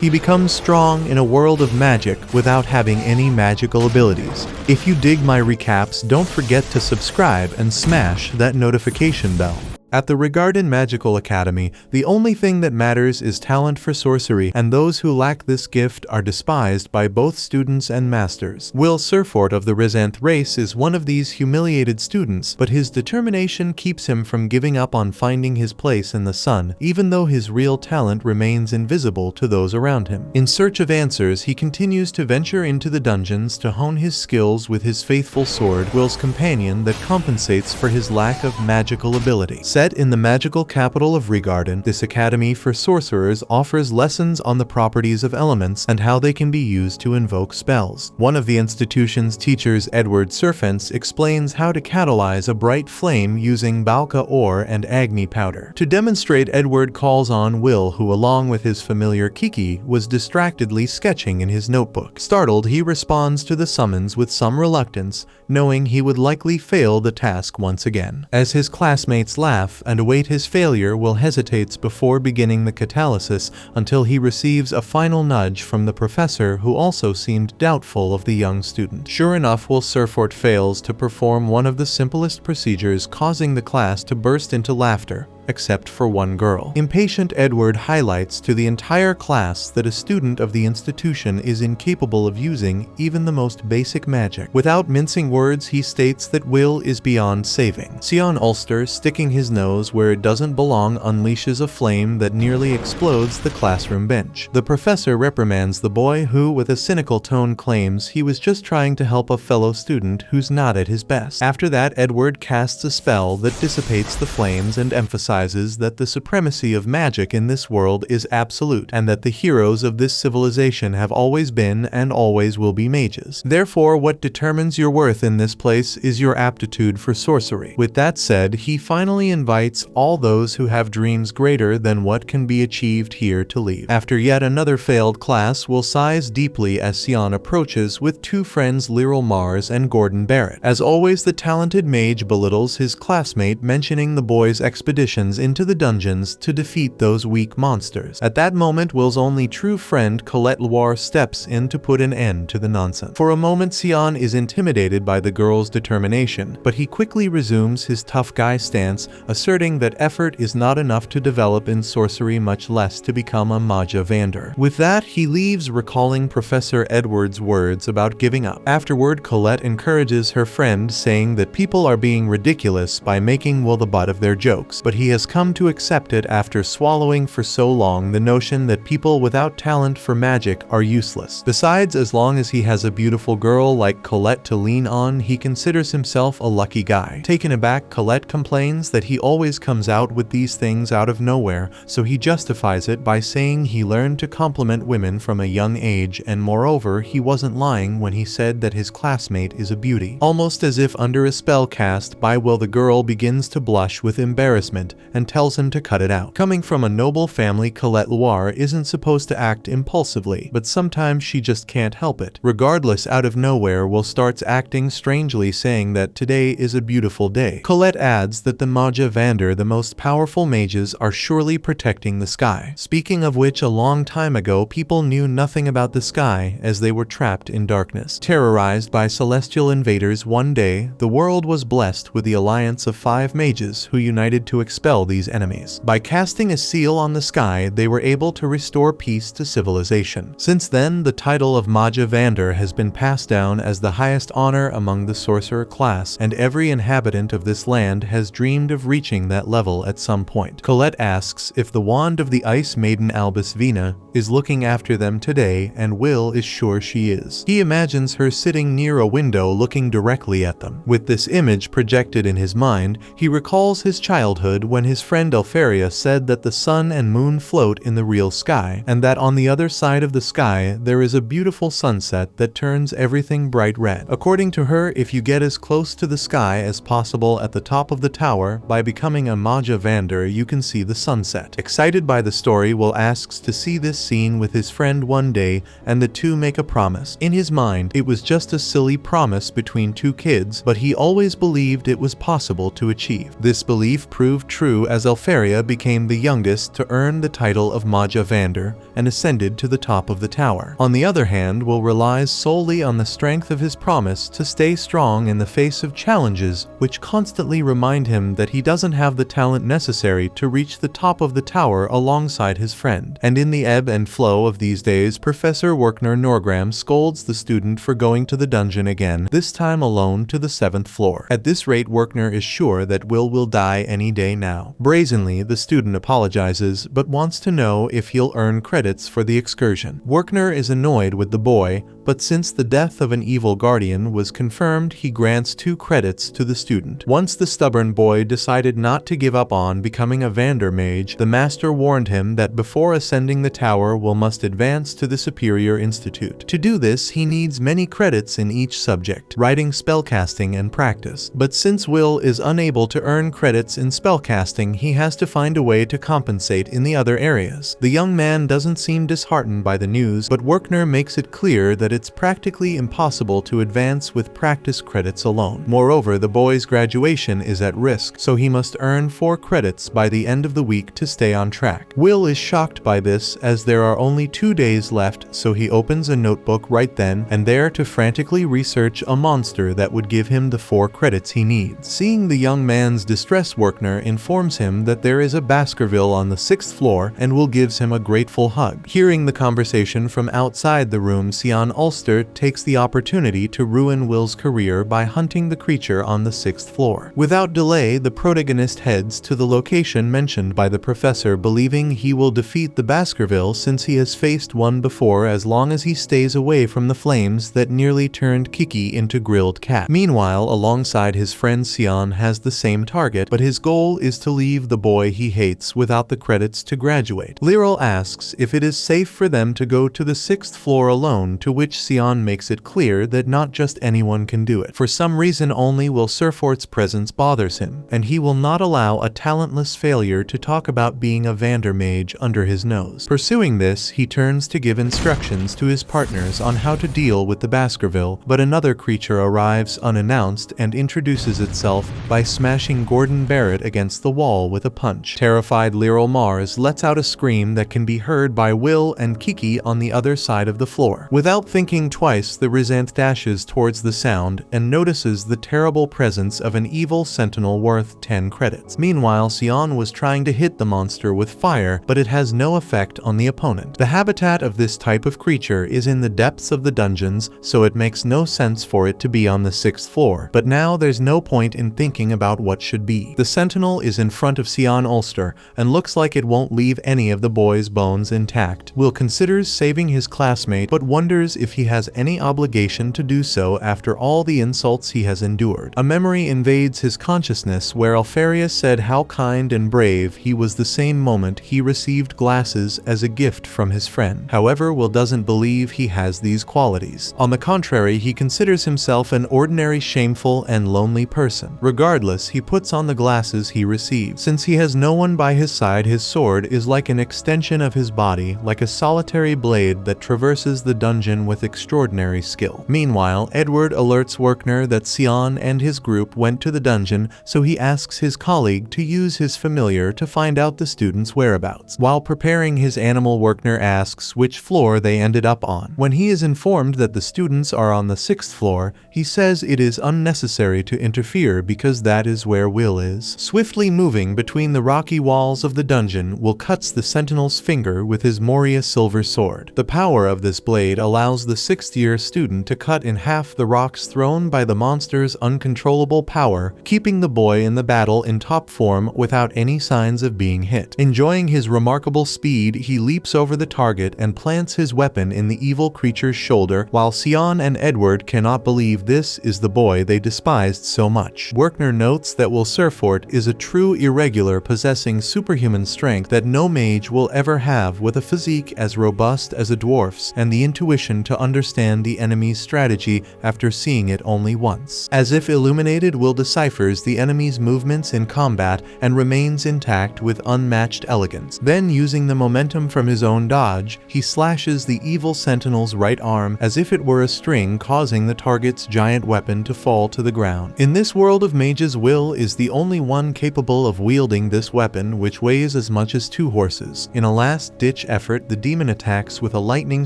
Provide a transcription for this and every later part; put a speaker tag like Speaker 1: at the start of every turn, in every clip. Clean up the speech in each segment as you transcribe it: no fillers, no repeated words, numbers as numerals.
Speaker 1: He becomes strong in a world of magic without having any magical abilities. If you dig my recaps, don't forget to subscribe and smash that notification bell. At the Rigarden Magical Academy, the only thing that matters is talent for sorcery, and those who lack this gift are despised by both students and masters. Wil Serfort of the Rizanth race is one of these humiliated students, but his determination keeps him from giving up on finding his place in the sun, even though his real talent remains invisible to those around him. In search of answers, he continues to venture into the dungeons to hone his skills with his faithful sword, Wil's companion, that compensates for his lack of magical ability. Set in the magical capital of Rigarden, this academy for sorcerers offers lessons on the properties of elements and how they can be used to invoke spells. One of the institution's teachers, Wil Serfort, explains how to catalyze a bright flame using balka ore and agni powder. To demonstrate, Edward calls on Wil, who along with his familiar Kiki was distractedly sketching in his notebook. Startled, he responds to the summons with some reluctance, knowing he would likely fail the task once again. As his classmates laugh and await his failure, Wil hesitates before beginning the catalysis until he receives a final nudge from the professor, who also seemed doubtful of the young student. Sure enough, Wil Serfort fails to perform one of the simplest procedures, causing the class to burst into laughter, except for one girl. Impatient, Edward highlights to the entire class that a student of the institution is incapable of using even the most basic magic. Without mincing words, he states that Wil is beyond saving. Sion Ulster, sticking his nose where it doesn't belong, unleashes a flame that nearly explodes the classroom bench. The professor reprimands the boy, who with a cynical tone claims he was just trying to help a fellow student who's not at his best. After that, Edward casts a spell that dissipates the flames and emphasizes that the supremacy of magic in this world is absolute, and that the heroes of this civilization have always been and always will be mages. Therefore, what determines your worth in this place is your aptitude for sorcery. With that said, he finally invites all those who have dreams greater than what can be achieved here to leave. After yet another failed class, Wil sighs deeply as Sion approaches with two friends, Lyral Mars and Gordon Barrett. As always, the talented mage belittles his classmate, mentioning the boy's expeditions into the dungeons to defeat those weak monsters. At that moment, Wil's only true friend, Colette Loire, steps in to put an end to the nonsense. For a moment, Sion is intimidated by the girl's determination, but he quickly resumes his tough guy stance, asserting that effort is not enough to develop in sorcery, much less to become a Maja Vander. With that, he leaves, recalling Professor Edward's words about giving up. Afterward, Colette encourages her friend, saying that people are being ridiculous by making Wil the butt of their jokes, but he has come to accept it after swallowing for so long the notion that people without talent for magic are useless. Besides, as long as he has a beautiful girl like Colette to lean on, he considers himself a lucky guy. Taken aback, Colette complains that he always comes out with these things out of nowhere, so he justifies it by saying he learned to compliment women from a young age, and moreover, he wasn't lying when he said that his classmate is a beauty. Almost as if under a spell cast by Wil, the girl begins to blush with embarrassment and tells him to cut it out. Coming from a noble family, Colette Loire isn't supposed to act impulsively, but sometimes she just can't help it. Regardless, out of nowhere, Wil starts acting strangely, saying that today is a beautiful day. Colette adds that the Maja Vander, the most powerful mages, are surely protecting the sky. Speaking of which, a long time ago, people knew nothing about the sky as they were trapped in darkness. Terrorized by celestial invaders, one day, the world was blessed with the alliance of 5 mages who united to expel these enemies. By casting a seal on the sky, they were able to restore peace to civilization. Since then, the title of Maja Vander has been passed down as the highest honor among the sorcerer class, and every inhabitant of this land has dreamed of reaching that level at some point. Colette asks if the wand of the ice maiden Albusvina is looking after them today, and Wil is sure she is. He imagines her sitting near a window looking directly at them. With this image projected in his mind, he recalls his childhood when his friend Elfaria said that the sun and moon float in the real sky, and that on the other side of the sky there is a beautiful sunset that turns everything bright red. According to her, if you get as close to the sky as possible at the top of the tower, by becoming a Maja Vander, you can see the sunset. Excited by the story, Wil asks to see this scene with his friend one day, and the two make a promise. In his mind, it was just a silly promise between two kids, but he always believed it was possible to achieve. This belief proved true true as Elfaria became the youngest to earn the title of Maja Vander and ascended to the top of the tower. On the other hand, Wil relies solely on the strength of his promise to stay strong in the face of challenges which constantly remind him that he doesn't have the talent necessary to reach the top of the tower alongside his friend. And in the ebb and flow of these days, Professor Werkner Norgram scolds the student for going to the dungeon again, this time alone to the 7th floor. At this rate, Werkner is sure that Wil will die any day now. Brazenly, the student apologizes, but wants to know if he'll earn credits for the excursion. Werkner is annoyed with the boy, but since the death of an evil guardian was confirmed, he grants 2 credits to the student. Once the stubborn boy decided not to give up on becoming a Vander mage, the master warned him that before ascending the tower, Wil must advance to the Superior Institute. To do this, he needs many credits in each subject, writing, spellcasting, and practice. But since Wil is unable to earn credits in spellcasting, he has to find a way to compensate in the other areas. The young man doesn't seem disheartened by the news, but Werkner makes it clear that it's practically impossible to advance with practice credits alone. Moreover, the boy's graduation is at risk, so he must earn 4 credits by the end of the week to stay on track. Wil is shocked by this, as there are only 2 days left, so he opens a notebook right then and there to frantically research a monster that would give him the 4 credits he needs. Seeing the young man's distress, Werkner informs him that there is a Baskerville on the 6th floor and Wil gives him a grateful hug. Hearing the conversation from outside the room, Sion Ulster takes the opportunity to ruin Wil's career by hunting the creature on the 6th floor. Without delay, the protagonist heads to the location mentioned by the professor, believing he will defeat the Baskerville since he has faced one before, as long as he stays away from the flames that nearly turned Kiki into grilled cat. Meanwhile, alongside his friend, Sion has the same target, but his goal is to leave the boy he hates without the credits to graduate. Lyral asks if it is safe for them to go to the 6th floor alone, to which Sion makes it clear that not just anyone can do it. For some reason, only Wil Serfort's presence bothers him, and he will not allow a talentless failure to talk about being a Vander mage under his nose. Pursuing this, he turns to give instructions to his partners on how to deal with the Baskerville, but another creature arrives unannounced and introduces itself by smashing Gordon Barrett against the wall with a punch. Terrified Lyral Mars lets out a scream that can be heard by Wil and Kiki on the other side of the floor. Without thinking twice, the Rizanth dashes towards the sound and notices the terrible presence of an evil sentinel worth 10 credits. Meanwhile, Sion was trying to hit the monster with fire, but it has no effect on the opponent. The habitat of this type of creature is in the depths of the dungeons, so it makes no sense for it to be on the 6th floor. But now there's no point in thinking about what should be. The sentinel is in front of Sion Ulster and looks like it won't leave any of the boy's bones intact. Wil considers saving his classmate, but wonders if he has any obligation to do so after all the insults he has endured. A memory invades his consciousness where Elfaria said how kind and brave he was the same moment he received glasses as a gift from his friend. However, Wil doesn't believe he has these qualities. On the contrary, he considers himself an ordinary, shameful, and lonely person. Regardless, he puts on the glasses he received. Since he has no one by his side, his sword is like an extension of his body, like a solitary blade that traverses the dungeon with extraordinary skill. Meanwhile, Edward alerts Werkner that Sion and his group went to the dungeon, so he asks his colleague to use his familiar to find out the students' whereabouts. While preparing his animal, Werkner asks which floor they ended up on. When he is informed that the students are on the 6th floor, he says it is unnecessary to interfere because that is where Wil is. Swiftly moving between the rocky walls of the dungeon, Wil cuts the sentinel's finger with his Moria silver sword. The power of this blade allows the 6th-year student to cut in half the rocks thrown by the monster's uncontrollable power, keeping the boy in the battle in top form without any signs of being hit. Enjoying his remarkable speed, he leaps over the target and plants his weapon in the evil creature's shoulder, while Sion and Edward cannot believe this is the boy they despised so much. Werkner notes that Wil Serfort is a true irregular, possessing superhuman strength that no mage will ever have, with a physique as robust as a dwarf's and the intuition to to understand the enemy's strategy after seeing it only once. As if illuminated, Wil deciphers the enemy's movements in combat and remains intact with unmatched elegance. Then, using the momentum from his own dodge, he slashes the evil sentinel's right arm as if it were a string, causing the target's giant weapon to fall to the ground. In this world of mages, Wil is the only one capable of wielding this weapon, which weighs as much as 2 horses. In a last-ditch effort, the demon attacks with a lightning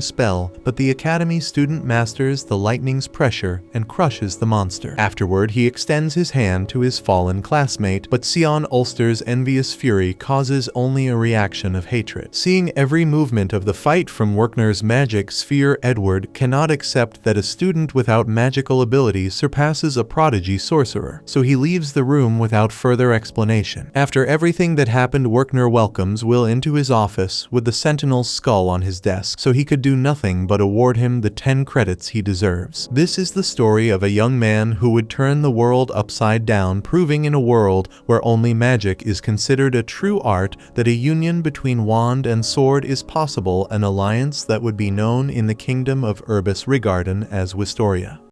Speaker 1: spell, but the Academy student masters the lightning's pressure and crushes the monster. Afterward, he extends his hand to his fallen classmate, but Sion Ulster's envious fury causes only a reaction of hatred. Seeing every movement of the fight from Werkner's magic sphere, Edward cannot accept that a student without magical abilities surpasses a prodigy sorcerer, so he leaves the room without further explanation. After everything that happened, Werkner welcomes Wil into his office with the sentinel's skull on his desk, so he could do nothing but award him the 10 credits he deserves. This is the story of a young man who would turn the world upside down, proving in a world where only magic is considered a true art that a union between wand and sword is possible, an alliance that would be known in the kingdom of Urbis Rigarden as Wistoria.